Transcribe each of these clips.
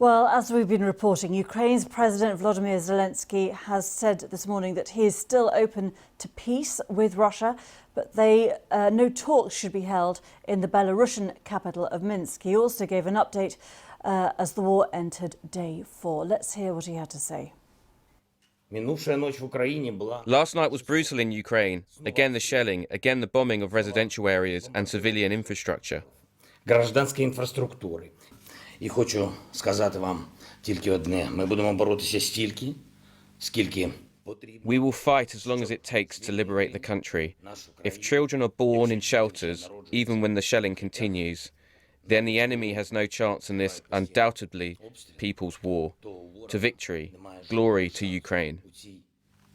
Well, as we've been reporting, Ukraine's President Volodymyr Zelensky has said this morning that he is still open to peace with Russia, but no talks should be held in the Belarusian capital of Minsk. He also gave an update as the war entered day 4. Let's hear what he had to say. Last night was brutal in Ukraine. Again the shelling, again the bombing of residential areas and civilian infrastructure. Гражданської інфраструктури. І хочу сказати вам тільки одне. Ми будемо боротися стільки, скільки потрібно. We will fight as long as it takes to liberate the country. If children are born in shelters, even when the shelling continues, then the enemy has no chance in this undoubtedly people's war. To victory, glory to Ukraine.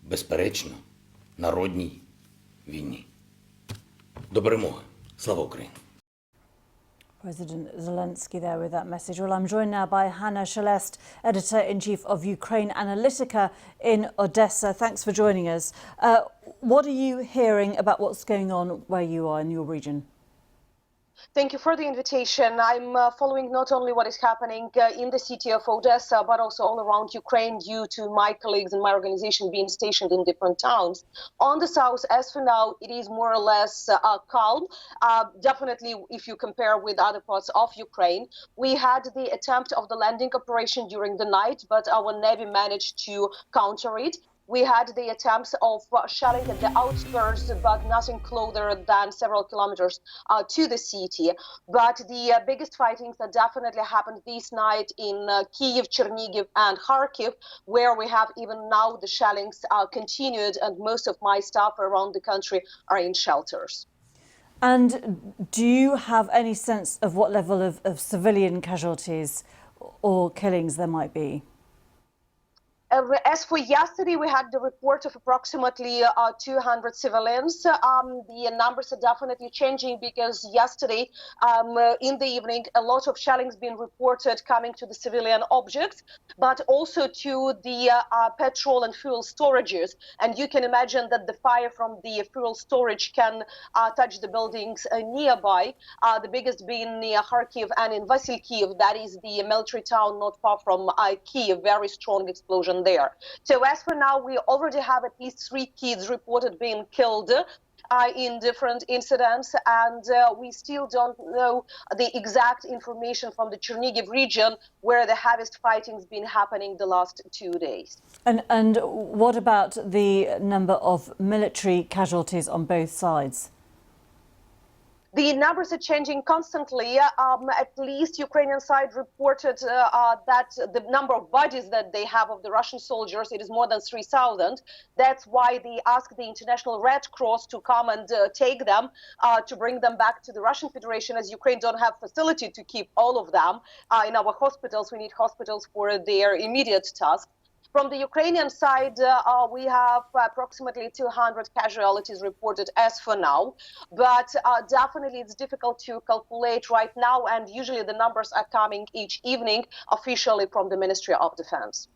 Безперечно, народній війні. До перемоги. Слава Україні. President Zelensky there with that message. Well, I'm joined now by Hannah Shelest, Editor-in-Chief of Ukraine Analytica in Odessa. Thanks for joining us. What are you hearing about what's going on where you are in your region? Thank you for the invitation. I'm following not only what is happening in the city of Odessa, but also all around Ukraine due to my colleagues and my organization being stationed in different towns. On the south, as for now, it is more or less calm. Definitely, if you compare with other parts of Ukraine, we had the attempt of the landing operation during the night, but our Navy managed to counter it. We had the attempts of shelling at the outskirts, but nothing closer than several kilometers to the city. But the biggest fightings that definitely happened this night in Kyiv, Chernihiv and Kharkiv, where we have even now the shellings continued, and most of my staff around the country are in shelters. And do you have any sense of what level of civilian casualties or killings there might be? As for yesterday, we had the report of approximately 200 civilians. The numbers are definitely changing because yesterday in the evening, a lot of shellings being reported coming to the civilian objects, but also to the petrol and fuel storages. And you can imagine that the fire from the fuel storage can touch the buildings nearby, the biggest being near Kharkiv and in Vasilkiv, that is the military town not far from Kyiv, very strong explosion there. So as for now, we already have at least 3 kids reported being killed in different incidents, and we still don't know the exact information from the Chernihiv region where the heaviest fighting's been happening the last 2 days. And what about the number of military casualties on both sides? The numbers are changing constantly. At least Ukrainian side reported that the number of bodies that they have of the Russian soldiers, it is more than 3,000. That's why they asked the International Red Cross to come and take them, to bring them back to the Russian Federation, as Ukraine don't have facility to keep all of them in our hospitals. We need hospitals for their immediate task. From the Ukrainian side, we have approximately 200 casualties reported as for now, but definitely it's difficult to calculate right now, and usually the numbers are coming each evening officially from the Ministry of Defense.